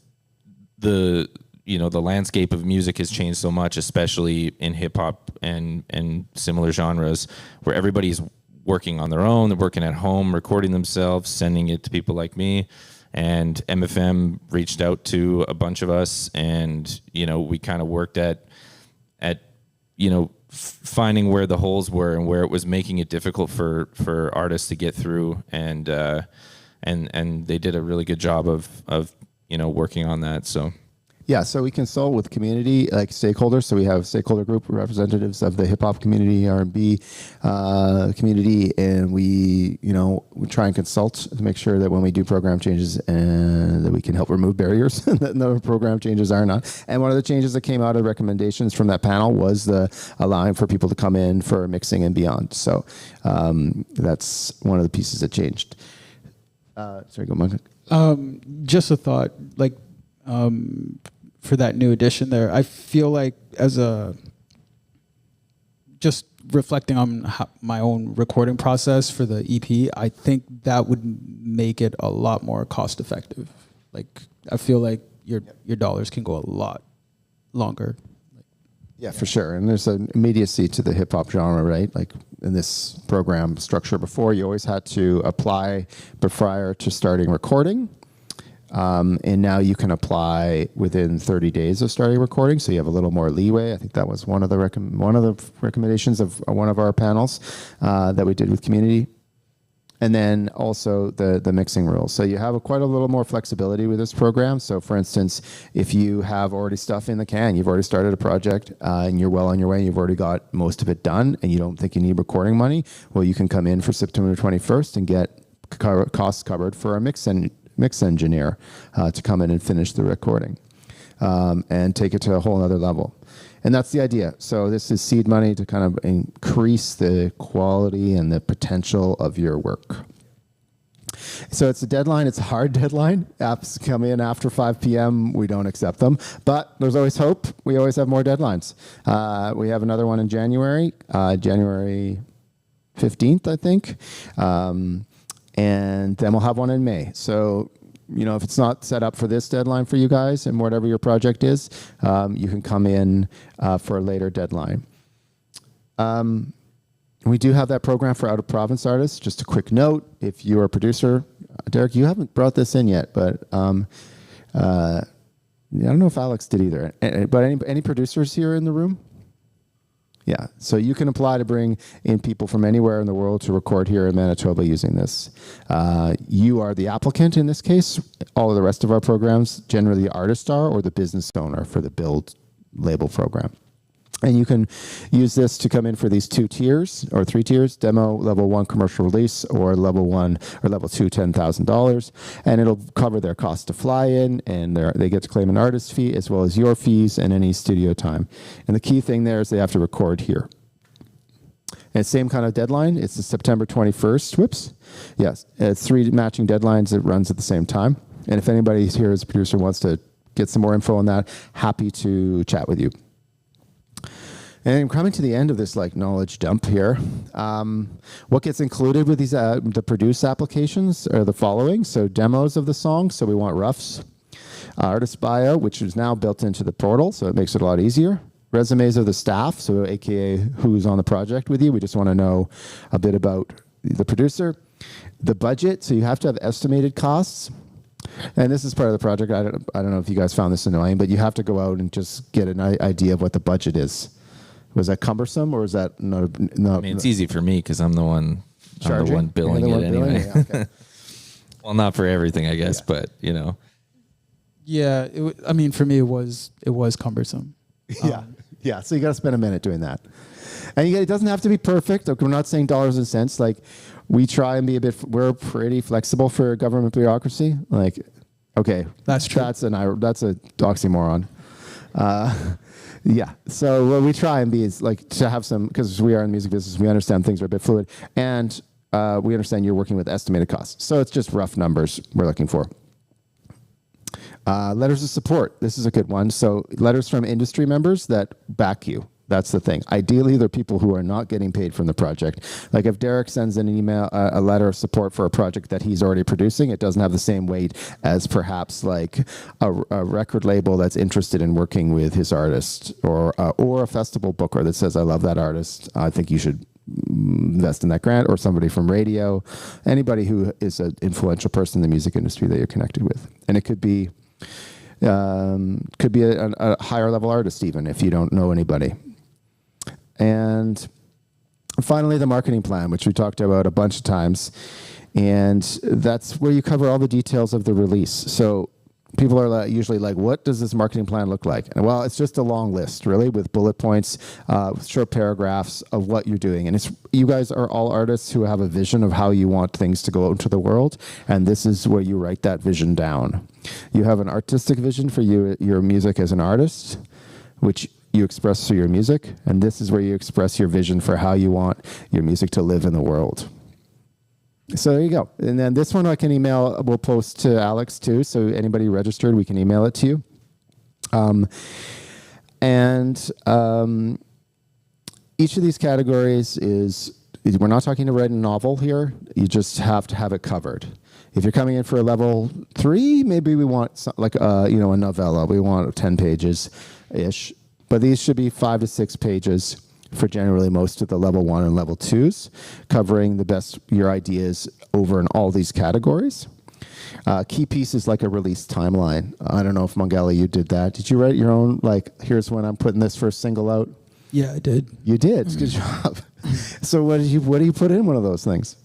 Speaker 2: the landscape of music has changed so much, especially in hip hop and similar genres, where everybody's working on their own. They're working at home, recording themselves, sending it to people like me. And MFM reached out to a bunch of us, and we kind of worked at finding where the holes were and where it was making it difficult for artists to get through. And they did a really good job of working on that. So.
Speaker 1: Yeah, so we consult with community, like stakeholders. So we have stakeholder group representatives of the hip hop community, R&B community, and we try and consult to make sure that when we do program changes, that we can help remove barriers that no program changes are not. And one of the changes that came out of recommendations from that panel was the allowing for people to come in for mixing and beyond. So that's one of the pieces that changed. Sorry, go Mike.
Speaker 3: Just a thought, for that new addition there, I feel like just reflecting on my own recording process for the EP, I think that would make it a lot more cost effective. I feel like your dollars can go a lot longer.
Speaker 1: Yeah, for sure. And there's an immediacy to the hip hop genre, right? Like in this program structure before, you always had to apply prior to starting recording. And now you can apply within 30 days of starting recording, so you have a little more leeway. I think that was one of the recommendations of one of our panels that we did with community. And then also the mixing rules. So you have quite a little more flexibility with this program. So for instance, if you have already stuff in the can, you've already started a project and you're well on your way, and you've already got most of it done, and you don't think you need recording money, well, you can come in for September 21st and get costs covered for a mix engineer to come in and finish the recording and take it to a whole other level. And that's the idea. So this is seed money to kind of increase the quality and the potential of your work. So it's a deadline. It's a hard deadline. Apps come in after 5 p.m. We don't accept them. But there's always hope. We always have more deadlines. We have another one in January, January 15th, I think. And then we'll have one in May. So if it's not set up for this deadline for you guys and whatever your project is, you can come in for a later deadline. We do have that program for out-of-province artists. Just a quick note, if you're a producer, Derek, you haven't brought this in yet, but I don't know if Alex did either. But any producers here in the room? Yeah, so you can apply to bring in people from anywhere in the world to record here in Manitoba using this. You are the applicant in this case. All of the rest of our programs, generally the artist are, or the business owner for the build label program. And you can use this to come in for these 2 tiers or 3 tiers, demo, level 1 commercial release, or level 1 or level 2, $10,000. And it'll cover their cost to fly in, and they get to claim an artist fee as well as your fees and any studio time. And the key thing there is they have to record here. And same kind of deadline. It's the September 21st. Whoops. Yes. It's 3 matching deadlines. It runs at the same time. And if anybody here as a producer wants to get some more info on that, happy to chat with you. And I'm coming to the end of this knowledge dump here. What gets included with these the produce applications are the following. So demos of the song, so we want roughs. Artist bio, which is now built into the portal, so it makes it a lot easier. Resumes of the staff, so AKA who's on the project with you. We just want to know a bit about the producer. The budget, so you have to have estimated costs. And this is part of the project. I don't know if you guys found this annoying, but you have to go out and just get an idea of what the budget is. Was that cumbersome, or is that no?
Speaker 2: I mean, it's easy for me because I'm the one billing it anyway.
Speaker 1: Yeah, okay.
Speaker 2: Well, not for everything, I guess, but
Speaker 3: Yeah, I mean, for me, it was cumbersome.
Speaker 1: Yeah. So you got to spend a minute doing that, and it doesn't have to be perfect. We're not saying dollars and cents. We try and be we're pretty flexible for government bureaucracy. Okay,
Speaker 3: that's true.
Speaker 1: That's an oxymoron. Yeah. So what we try and be is to have some, because we are in the music business, we understand things are a bit fluid, and we understand you're working with estimated costs. So it's just rough numbers we're looking for. Letters of support. This is a good one. So letters from industry members that back you. That's the thing. Ideally, they're people who are not getting paid from the project. If Derek sends an email, a letter of support for a project that he's already producing, it doesn't have the same weight as perhaps a record label that's interested in working with his artist, or a festival booker that says, I love that artist, I think you should invest in that grant, or somebody from radio, anybody who is an influential person in the music industry that you're connected with. And it could be a higher level artist even if you don't know anybody. And finally, the marketing plan, which we talked about a bunch of times. And that's where you cover all the details of the release. So people are usually what does this marketing plan look like? And well, it's just a long list, really, with bullet points, short paragraphs of what you're doing. And you guys are all artists who have a vision of how you want things to go out into the world. And this is where you write that vision down. You have an artistic vision for your music as an artist, which you express through your music, and this is where you express your vision for how you want your music to live in the world. So there you go. And then this one I can email, we'll post to Alex too, so anybody registered, we can email it to you. Each of these categories we're not talking to write a novel here, you just have to have it covered. If you're coming in for a level 3, maybe we want a novella, we want 10 pages-ish. But these should be 5 to 6 pages for generally most of the level 1 and level 2s, covering your ideas over in all these categories. Key pieces like a release timeline. I don't know if Mongala, you did that. Did you write your own, here's when I'm putting this first single out?
Speaker 3: Yeah, I did.
Speaker 1: You did. Good job. So what do you put in one of those things?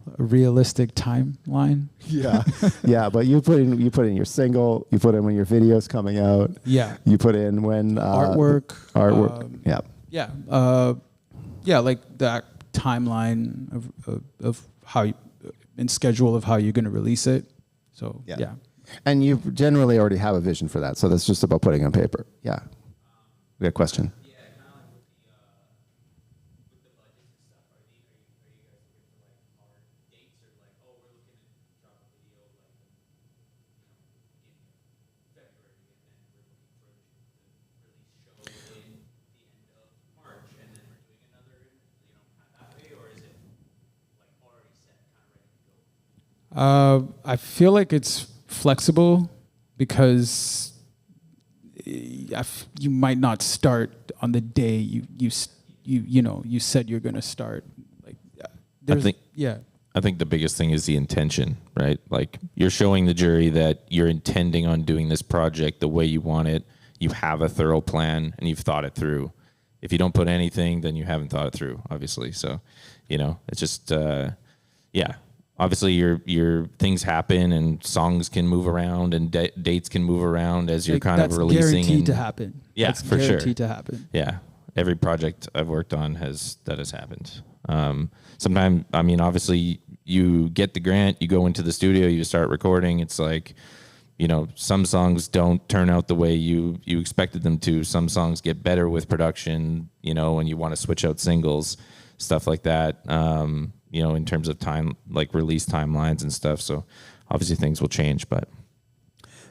Speaker 3: A realistic timeline.
Speaker 1: Yeah, yeah. But you put in your single. You put in when your video's coming out.
Speaker 3: Yeah.
Speaker 1: You put in when
Speaker 3: artwork.
Speaker 1: Yeah.
Speaker 3: Yeah. That timeline of how and schedule of how you're going to release it. So yeah.
Speaker 1: And you generally already have a vision for that. So that's just about putting it on paper. Yeah. We got a question.
Speaker 3: I feel like it's flexible because you might not start on the day you said you're going to start. Like,
Speaker 2: I think the biggest thing is the intention, right? Like, you're showing the jury that you're intending on doing this project the way you want it. You have a thorough plan and you've thought it through. If you don't put anything, then you haven't thought it through, obviously. So, it's just, obviously your things happen and songs can move around and dates can move around as you're kind of releasing.
Speaker 3: That's guaranteed to happen.
Speaker 2: Yeah,
Speaker 3: that's
Speaker 2: for sure.
Speaker 3: Guaranteed to happen.
Speaker 2: Yeah. Every project I've worked on has happened. Sometimes, obviously you get the grant, you go into the studio, you start recording. It's like, some songs don't turn out the way you expected them to. Some songs get better with production, and you want to switch out singles, stuff like that. In terms of time, like release timelines and stuff. So obviously things will change, but.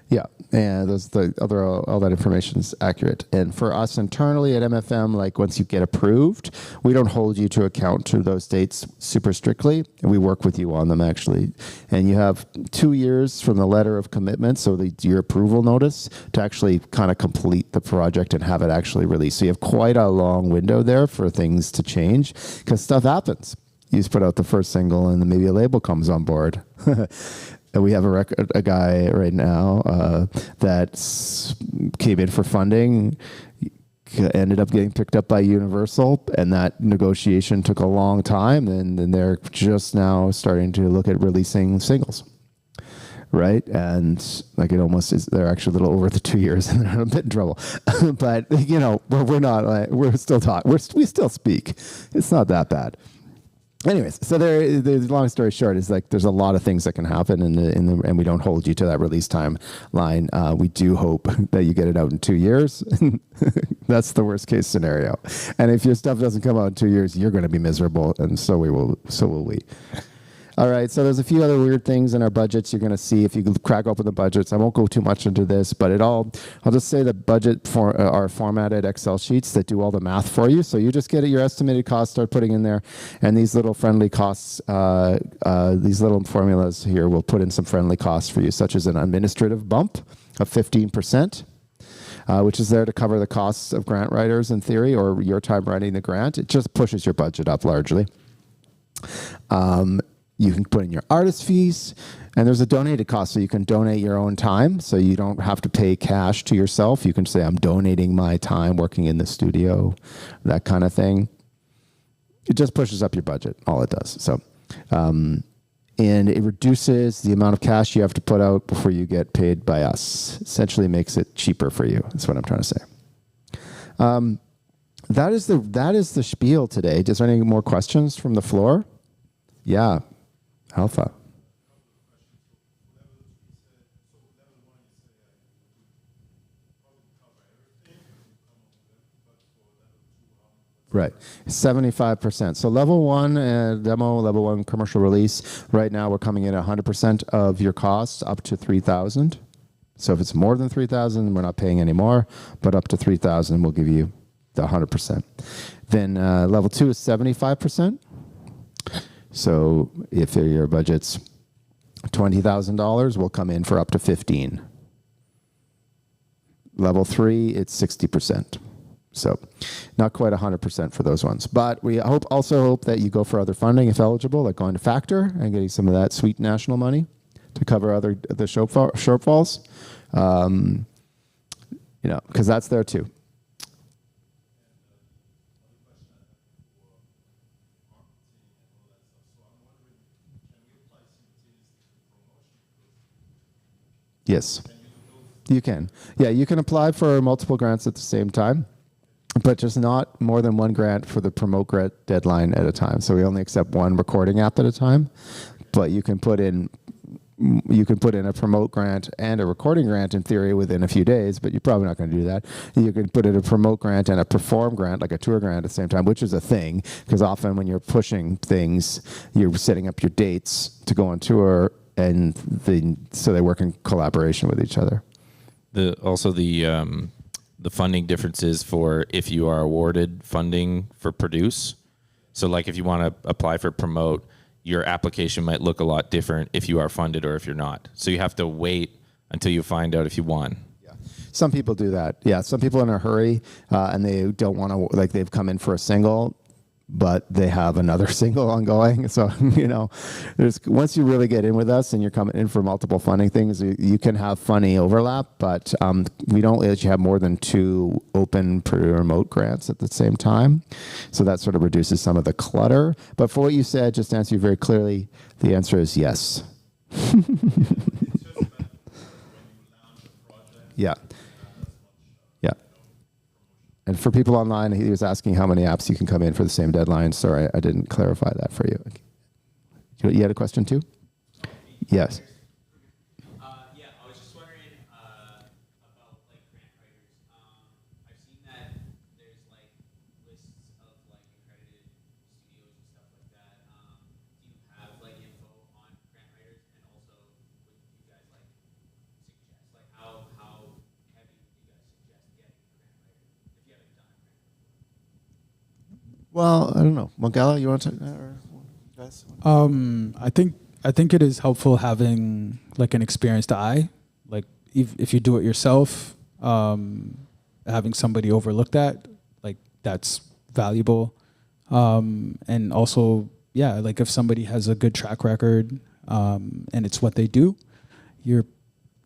Speaker 1: Yeah, and all that information is accurate. And for us internally at MFM, like once you get approved, we don't hold you to account to those dates super strictly, and we work with you on them actually. And you have 2 years from the letter of commitment, so your approval notice, to actually kind of complete the project and have it actually released. So you have quite a long window there for things to change because stuff happens. You just put out the first single, and then maybe a label comes on board. And we have a guy right now that came in for funding, ended up getting picked up by Universal, and that negotiation took a long time. And then they're just now starting to look at releasing singles, right? And like it almost is, they're actually a little over the 2 years, and they're a bit in trouble. But we're not. We're still talking. We still speak. It's not that bad. Anyways, so the long story short is like there's a lot of things that can happen and we don't hold you to that release timeline. We do hope that you get it out in 2 years. That's the worst case scenario. And if your stuff doesn't come out in 2 years, you're going to be miserable, and so will we. All right, so there's a few other weird things in our budgets you're going to see if you crack open the budgets. I won't go too much into this, but I'll just say the budget are formatted Excel sheets that do all the math for you. So you just get your estimated cost, start putting in there, and these little friendly costs, these little formulas here will put in some friendly costs for you, such as an administrative bump of 15%. Which is there to cover the costs of grant writers in theory or your time writing the grant. It just pushes your budget up largely. You can put in your artist fees, and there's a donated cost, so you can donate your own time, so you don't have to pay cash to yourself. You can say, I'm donating my time working in the studio, that kind of thing. It just pushes up your budget, all it does. So, and it reduces the amount of cash you have to put out before you get paid by us. Essentially makes it cheaper for you. That's what I'm trying to say. That is the spiel today. Is there any more questions from the floor? Yeah. Alpha. Right, 75%. So level one demo, level one commercial release. Right now, we're coming in at 100% of your costs up to $3,000. So if it's more than $3,000, we're not paying any more. But up to $3,000, we'll give you the 100%. Then level two is 75%. So if your budget's $20,000, we'll come in for up to $15,000. Level three, it's 60%. So not quite 100% for those ones. But we also hope that you go for other funding if eligible, like going to Factor and getting some of that sweet national money to cover the shortfalls. Because that's there too. Yes, you can. Yeah, you can apply for multiple grants at the same time, but just not more than one grant for the promote grant deadline at a time. So we only accept one recording app at a time, but you can put in a promote grant and a recording grant in theory within a few days, but you're probably not going to do that. You can put in a promote grant and a perform grant, like a tour grant at the same time, which is a thing, because often when you're pushing things, you're setting up your dates to go on tour, and so they work in collaboration with each other.
Speaker 2: The funding differences for if you are awarded funding for produce. So like if you want to apply for promote, your application might look a lot different if you are funded or if you're not. So you have to wait until you find out if you won.
Speaker 1: Some people do that. Yeah, some people in a hurry and they don't want to, like they've come in for a single, but they have another single ongoing. So, once you really get in with us and you're coming in for multiple funding things, you can have funny overlap, but we don't let you have more than 2 open per-remote grants at the same time. So that sort of reduces some of the clutter. But for what you said, just to answer you very clearly, the answer is yes. Yeah. Yeah. And for people online, he was asking how many apps you can come in for the same deadline. Sorry, I didn't clarify that for you. You had a question too? Yes.
Speaker 4: Yeah, I was just wondering about like grant writers. I've seen that there's like lists of like accredited studios and stuff like that. Do you have like info on grant writers, and also would you guys like suggest like how heavy would you guys suggest getting a grant writer if you haven't done a grant before?
Speaker 1: Well, I don't know. Mogala, you want to take that? Or guys?
Speaker 3: I think it is helpful having like an experienced eye. Like if you do it yourself, having somebody overlook that, like that's valuable. And also, yeah, like if somebody has a good track record and it's what they do, you're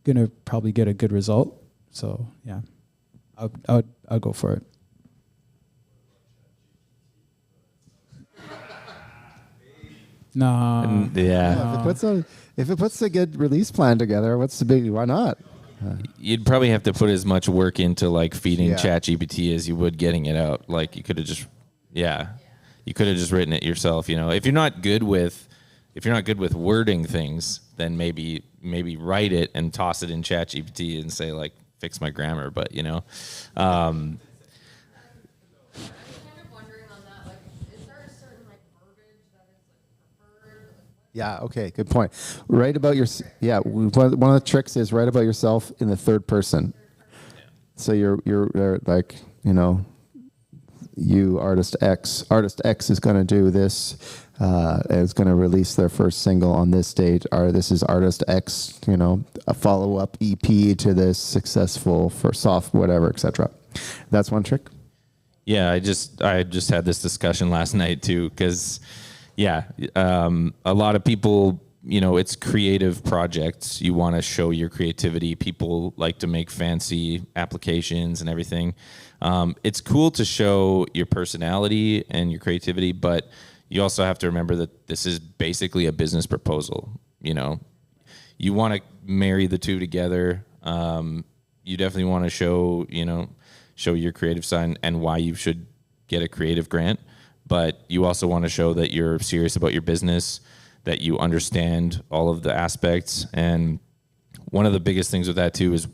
Speaker 3: gonna probably get a good result. So yeah, I'll go for it. No.
Speaker 2: Yeah.
Speaker 1: If it puts a good release plan together, what's the big? Why not?
Speaker 2: You'd probably have to put as much work into like feeding
Speaker 1: Yeah.
Speaker 2: ChatGPT as you would getting it out. Like you could have just, you could have just written it yourself. If you're not good with wording things, then maybe write it and toss it in ChatGPT and say like fix my grammar. But
Speaker 1: Yeah. Okay. Good point. Write about your. Yeah. One of the tricks is write about yourself in the third person. So you're like you artist X. Artist X is going to do this. Is going to release their first single on this date. Or this is artist X. A follow up EP to this successful for soft whatever, etc. That's one trick.
Speaker 2: yeah, I just had this discussion last night too because. Yeah, a lot of people, it's creative projects. You want to show your creativity. People like to make fancy applications and everything. It's cool to show your personality and your creativity, but you also have to remember that this is basically a business proposal. You want to marry the two together. You definitely want to show your creative side and why you should get a creative grant. But you also want to show that you're serious about your business, that you understand all of the aspects. And one of the biggest things with that too is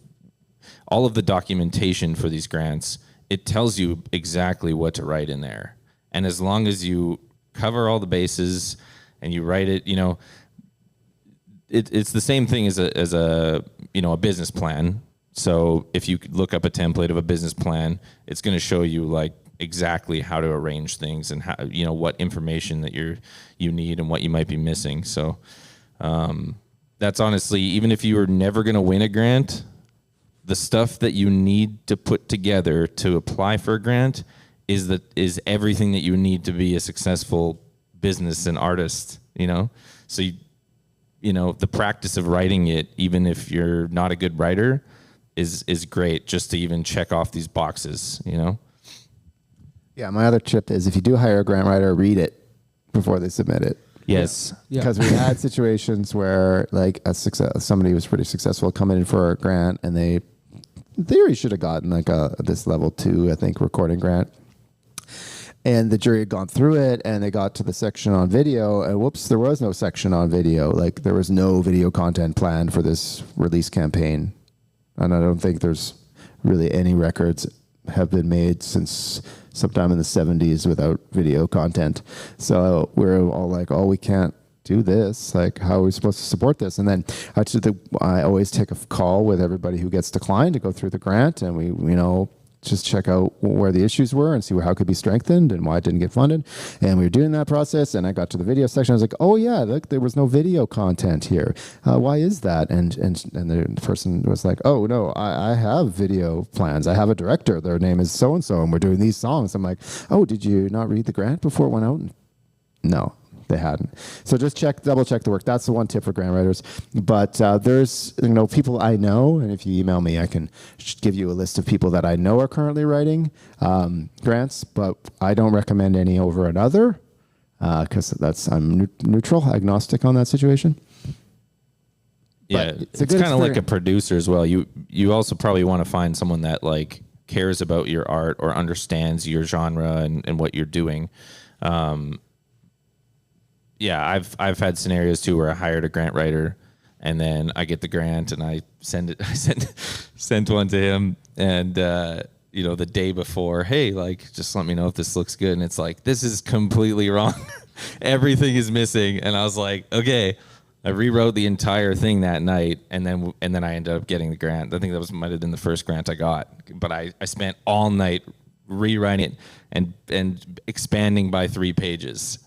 Speaker 2: all of the documentation for these grants. It tells you exactly what to write in there. And as long as you cover all the bases and you write it, it's the same thing as a business plan. So if you look up a template of a business plan, it's going to show you like exactly how to arrange things and how what information that you need and what you might be missing. So that's honestly, even if you were never going to win a grant, the stuff that you need to put together to apply for a grant is everything that you need to be a successful business and artist. So the practice of writing it, even if you're not a good writer, is great just to even check off these boxes.
Speaker 1: Yeah, my other tip is if you do hire a grant writer, read it before they submit it.
Speaker 2: Yes.
Speaker 1: Because we had situations where like somebody was pretty successful coming in for a grant and they in theory should have gotten like this level 2, I think, recording grant. And the jury had gone through it and they got to the section on video and whoops, there was no section on video. Like there was no video content planned for this release campaign. And I don't think there's really any records have been made since sometime in the 70s without video content. So we're all like, oh, we can't do this. Like, how are we supposed to support this? And then I always take a call with everybody who gets declined to go through the grant. And we just check out where the issues were and see how it could be strengthened and why it didn't get funded. And we were doing that process, and I got to the video section. I was like, oh yeah, look, there was no video content here. Why is that? And the person was like, oh no, I have video plans. I have a director. Their name is so and so, and we're doing these songs. I'm like, oh, did you not read the grant before it went out? No, they hadn't. So just double check the work. That's the one tip for grant writers. But there's people I know, and if you email me, I can give you a list of people that I know are currently writing grants. But I don't recommend any over another because I'm neutral, agnostic on that situation.
Speaker 2: Yeah, it's kind of like a producer as well. You also probably want to find someone that like cares about your art or understands your genre and what you're doing. Yeah, I've had scenarios too where I hired a grant writer, and then I get the grant and I sent one to him, and the day before, hey, like just let me know if this looks good, and it's like this is completely wrong, everything is missing, and I was like, okay, I rewrote the entire thing that night, and then I ended up getting the grant. I think that might have been the first grant I got, but I spent all night rewriting it and expanding by 3 pages.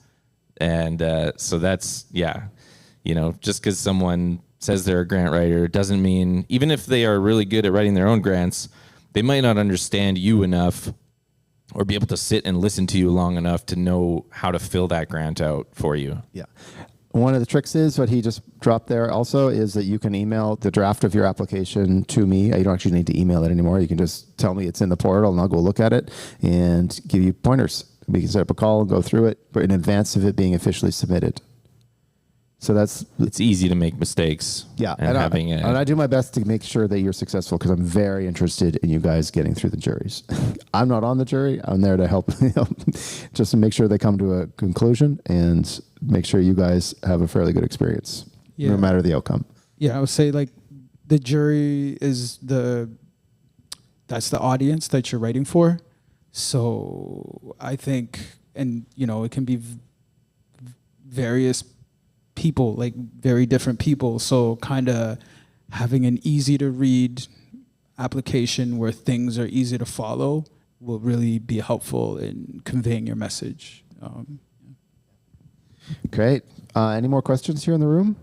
Speaker 2: And so that's, just because someone says they're a grant writer doesn't mean, even if they are really good at writing their own grants, they might not understand you enough or be able to sit and listen to you long enough to know how to fill that grant out for you.
Speaker 1: Yeah. One of the tricks is what he just dropped there also is that you can email the draft of your application to me. You don't actually need to email it anymore. You can just tell me it's in the portal and I'll go look at it and give you pointers. We can set up a call and go through it, but in advance of it being officially submitted. So
Speaker 2: it's easy to make mistakes.
Speaker 1: Yeah,
Speaker 2: and
Speaker 1: I do my best to make sure that you're successful because I'm very interested in you guys getting through the juries. I'm not on the jury. I'm there to help, just to make sure they come to a conclusion and make sure you guys have a fairly good experience, no matter the outcome. Yeah,
Speaker 3: I would say like the jury is that's the audience that you're writing for. So I think, and it can be various people, like very different people. So kind of having an easy to read application where things are easy to follow will really be helpful in conveying your message.
Speaker 1: Great. Any more questions here in the room?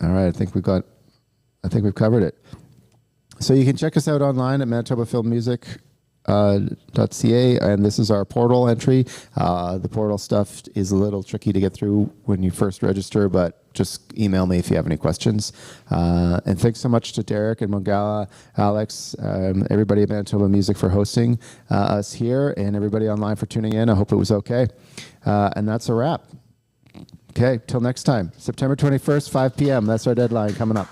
Speaker 1: All right. I think we've covered it. So you can check us out online at Manitoba Film Music. .ca, and this is our portal entry. The portal stuff is a little tricky to get through when you first register, but just email me if you have any questions. And thanks so much to Derek and Mongala, Alex, everybody at Manitoba Music for hosting us here, and everybody online for tuning in. I hope it was okay. And that's a wrap. Okay, till next time. September 21st, 5 p.m. That's our deadline coming up.